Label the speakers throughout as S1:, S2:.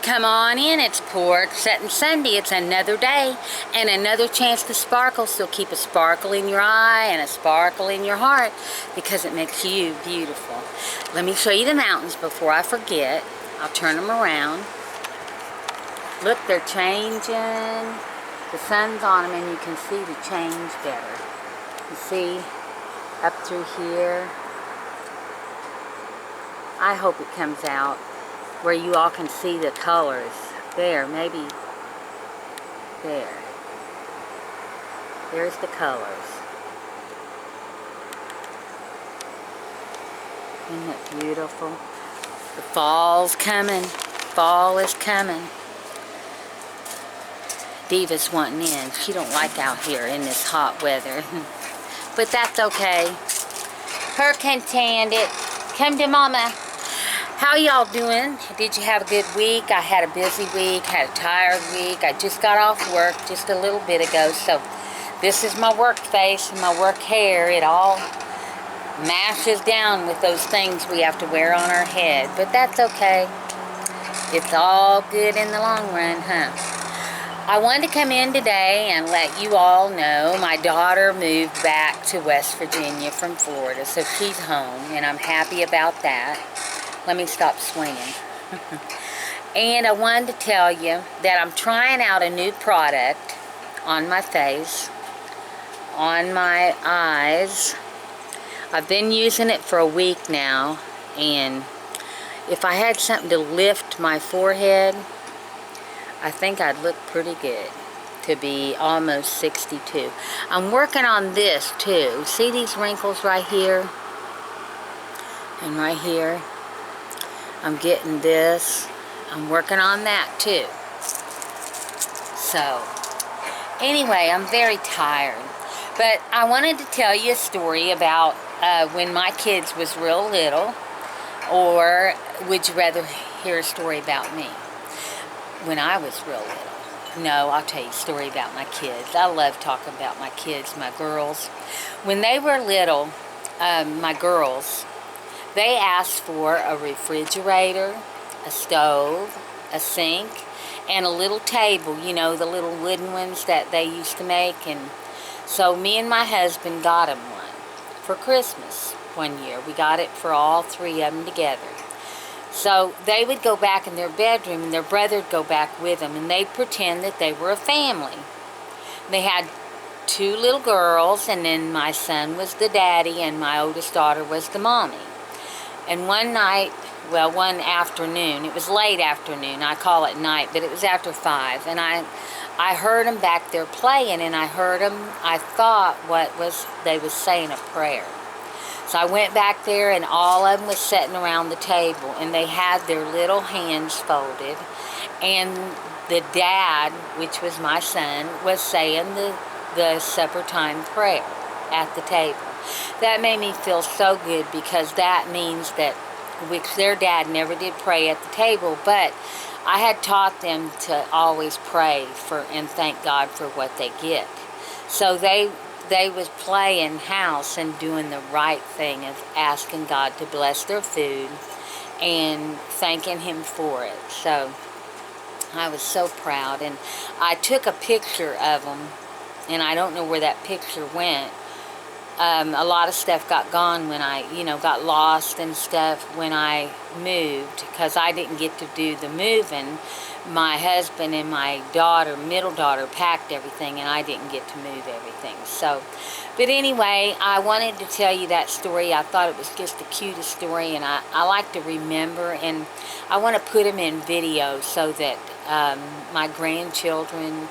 S1: come on in. It's Porch, Settin Sunday. It's another day and another chance to sparkle. So keep a sparkle in your eye and a sparkle in your heart because it makes you beautiful. Let me show you the mountains before I forget. I'll turn them around. Look, they're changing. The sun's on them and you can see the change better. You see up through here. I hope it comes out where you all can see the colors. There, maybe there. There's the colors. Isn't it beautiful? The fall's coming. Fall is coming. Diva's wanting in. She don't like out here in this hot weather. But that's okay. Her can stand it. Come to Mama. How y'all doing? Did you have a good week? I had a busy week, had a tired week. I just got off work just a little bit ago, so this is my work face and my work hair. It all mashes down with those things we have to wear on our head, but that's okay. It's all good in the long run, huh? I wanted to come in today and let you all know my daughter moved back to West Virginia from Florida, so she's home, and I'm happy about that. Let me stop swinging. And I wanted to tell you that I'm trying out a new product on my face, on my eyes. I've been using it for a week now, and if I had something to lift my forehead, I think I'd look pretty good to be almost 62. I'm working on this too. See these wrinkles right here and right here? I'm getting this. I'm working on that too. So, anyway, I'm very tired. But I wanted to tell you a story about when my kids was real little. Or would you rather hear a story about me? When I was real little. No, I'll tell you a story about my kids. I love talking about my kids, my girls. When they were little, my girls, they asked for a refrigerator, a stove, a sink, and a little table, you know, the little wooden ones that they used to make. And so me and my husband got them one for Christmas one year. We got it for all three of them together. So they would go back in their bedroom and their brother would go back with them, and they'd pretend that they were a family. They had two little girls, and then my son was the daddy and my oldest daughter was the mommy. And one night, well, one afternoon, it was late afternoon, I call it night, but it was after 5, and I heard them back there playing, and I heard them, I thought they was saying a prayer. So I went back there, and all of them was sitting around the table, and they had their little hands folded, and the dad, which was my son, was saying the supper time prayer at the table. That made me feel so good because that means that, which their dad never did pray at the table, but I had taught them to always pray for and thank God for what they get. So they was playing house and doing the right thing of asking God to bless their food and thanking Him for it. So I was so proud, and I took a picture of them, and I don't know where that picture went. A lot of stuff got gone when I, got lost and stuff when I moved, because I didn't get to do the moving. My husband and my daughter, middle daughter, packed everything, and I didn't get to move everything. So, but anyway, I wanted to tell you that story. I thought it was just the cutest story, and I like to remember, and I want to put them in video so that my grandchildren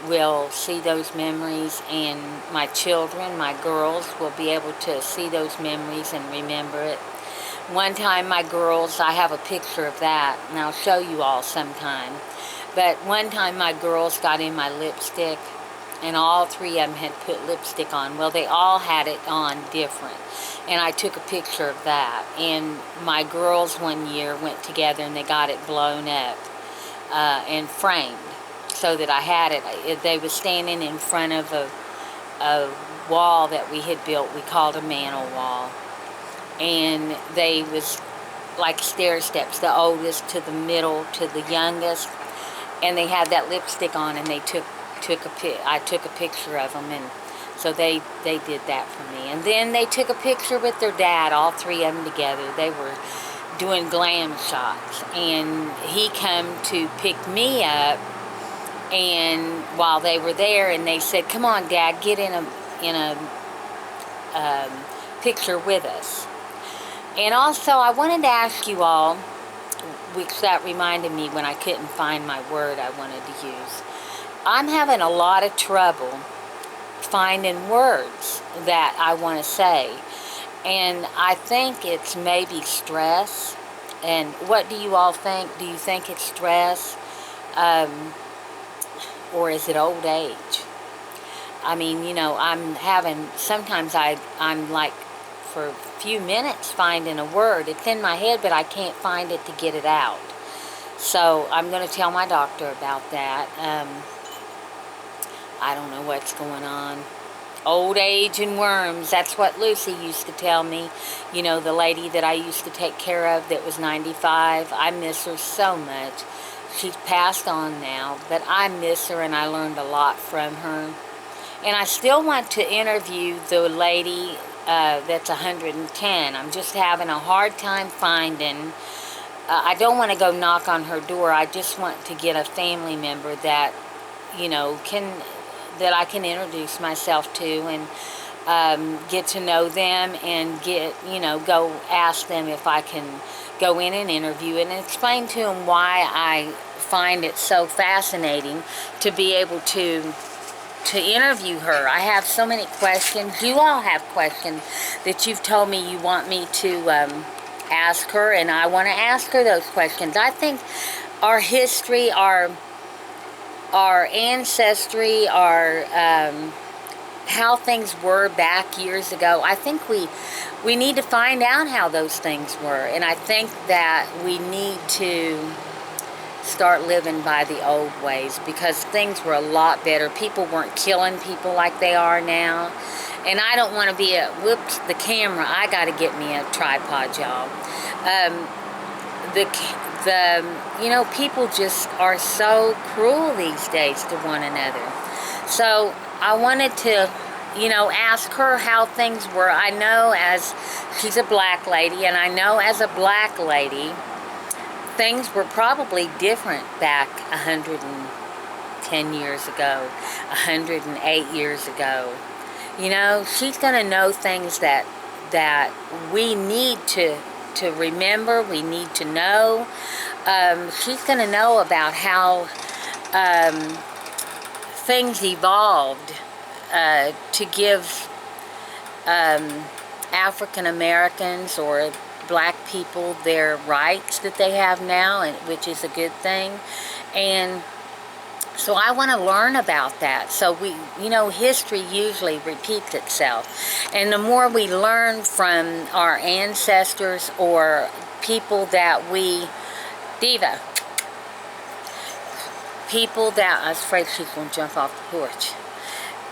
S1: will see those memories, and my children, my girls, will be able to see those memories and remember it. One time my girls, I have a picture of that, and I'll show you all sometime, but one time my girls got in my lipstick, and all three of them had put lipstick on. Well, they all had it on different, and I took a picture of that. And my girls one year went together and they got it blown up and framed, so that I had it. They was standing in front of a wall that we had built. We called a mantle wall, and they was like stair steps, the oldest to the middle to the youngest, and they had that lipstick on, and they I took a picture of them, and so they did that for me. And then they took a picture with their dad, all three of them together. They were doing glam shots, and he come to pick me up, and while they were there, and they said, "Come on, Dad, get in a picture with us." And also, I wanted to ask you all, which that reminded me when I couldn't find my word I wanted to use. I'm having a lot of trouble finding words that I want to say, and I think it's maybe stress. And what do you all think? Do you think it's stress, or is it old age? I mean, you know, I'm having, sometimes I'm like, for a few minutes finding a word. It's in my head, but I can't find it to get it out. So I'm going to tell my doctor about that. I don't know what's going on. Old age and worms. That's what Lucy used to tell me. You know, the lady that I used to take care of that was 95. I miss her so much. She's passed on now, but I miss her, and I learned a lot from her. And I still want to interview the lady that's 110. I'm just having a hard time finding. I don't want to go knock on her door. I just want to get a family member that, you know, that I can introduce myself to, and get to know them, and go ask them if I can go in and interview and explain to them why I find it so fascinating to be able to interview her. I have so many questions. You all have questions that you've told me you want me to ask her, and I want to ask her those questions. I think our history, our ancestry, our how things were back years ago, I think we need to find out how those things were. And I think that we need to start living by the old ways, because things were a lot better. People weren't killing people like they are now. And I don't want to be whoops, the camera. I got to get me a tripod, y'all. People just are so cruel these days to one another. So I wanted to, ask her how things were. I know, as she's a black lady, and I know as a black lady, things were probably different back 110 years ago, 108 years ago. She's going to know things that we need to remember, we need to know. She's going to know about how things evolved to give African Americans or black people their rights that they have now, and which is a good thing. And so I want to learn about that. So history usually repeats itself. And the more we learn from our ancestors or people that Diva, people that, I was afraid she's going to jump off the porch.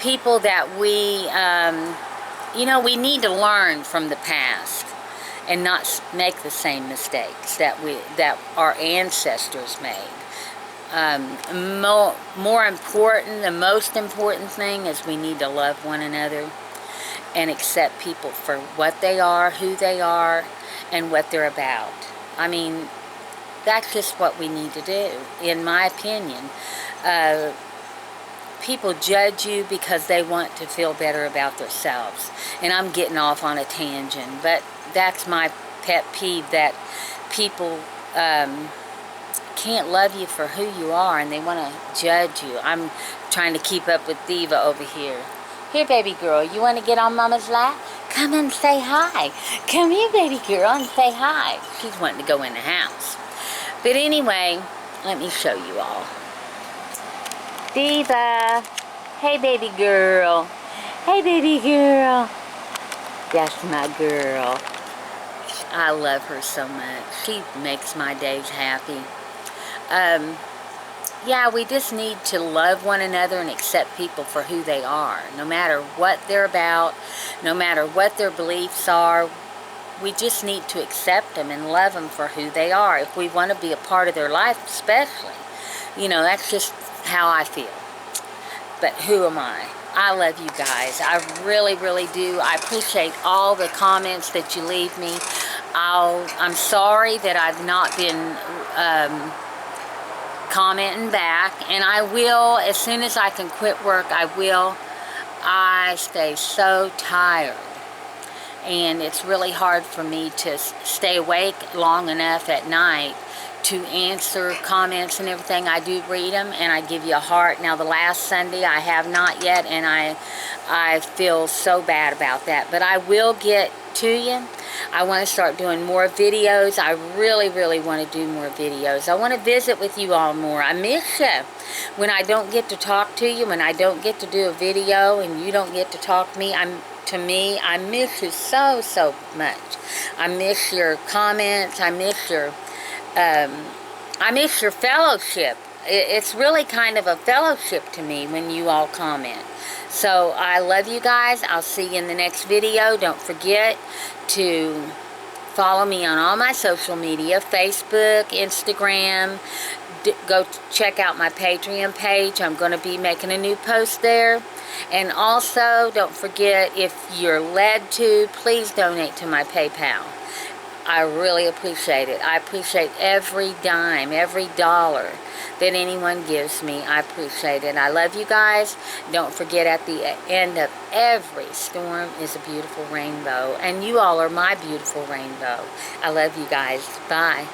S1: People that we need to learn from the past and not make the same mistakes that our ancestors made. More important, the most important thing is we need to love one another and accept people for what they are, who they are, and what they're about. I mean, that's just what we need to do, in my opinion. People judge you because they want to feel better about themselves. And I'm getting off on a tangent, but that's my pet peeve, that people can't love you for who you are, and they want to judge you. I'm trying to keep up with Diva over here. Here, baby girl, you want to get on Mama's lap? Come and say hi. Come here, baby girl, and say hi. She's wanting to go in the house. But anyway, let me show you all. Diva. Hey, baby girl. Hey, baby girl. That's my girl. I love her so much. She makes my days happy. Yeah, we just need to love one another and accept people for who they are, no matter what they're about, no matter what their beliefs are. we just need to accept them and love them for who they are. If we want to be a part of their life, especially. You know, that's just how I feel. But who am I? I love you guys. I really, really do. I appreciate all the comments that you leave me. I'm sorry that I've not been commenting back, and I will, as soon as I can quit work, I will. I stay so tired, and it's really hard for me to stay awake long enough at night to answer comments and everything. I do read them, and I give you a heart. Now, the last Sunday I have not yet, and I feel so bad about that, but I will get to you. I want to start doing more videos. I really, really want to do more videos. I want to visit with you all more. I miss you. When I don't get to talk to you, when I don't get to do a video, and you don't get to talk to me, I miss you so, so much. I miss your comments. I miss your fellowship. It's really kind of a fellowship to me when you all comment. So I love you guys. I'll see you in the next video. Don't forget to follow me on all my social media, Facebook, Instagram. Go check out my Patreon page. I'm going to be making a new post there. And also, don't forget, if you're led to, please donate to my PayPal. I really appreciate it. I appreciate every dime, every dollar that anyone gives me. I appreciate it. I love you guys. Don't forget, at the end of every storm is a beautiful rainbow. And you all are my beautiful rainbow. I love you guys. Bye.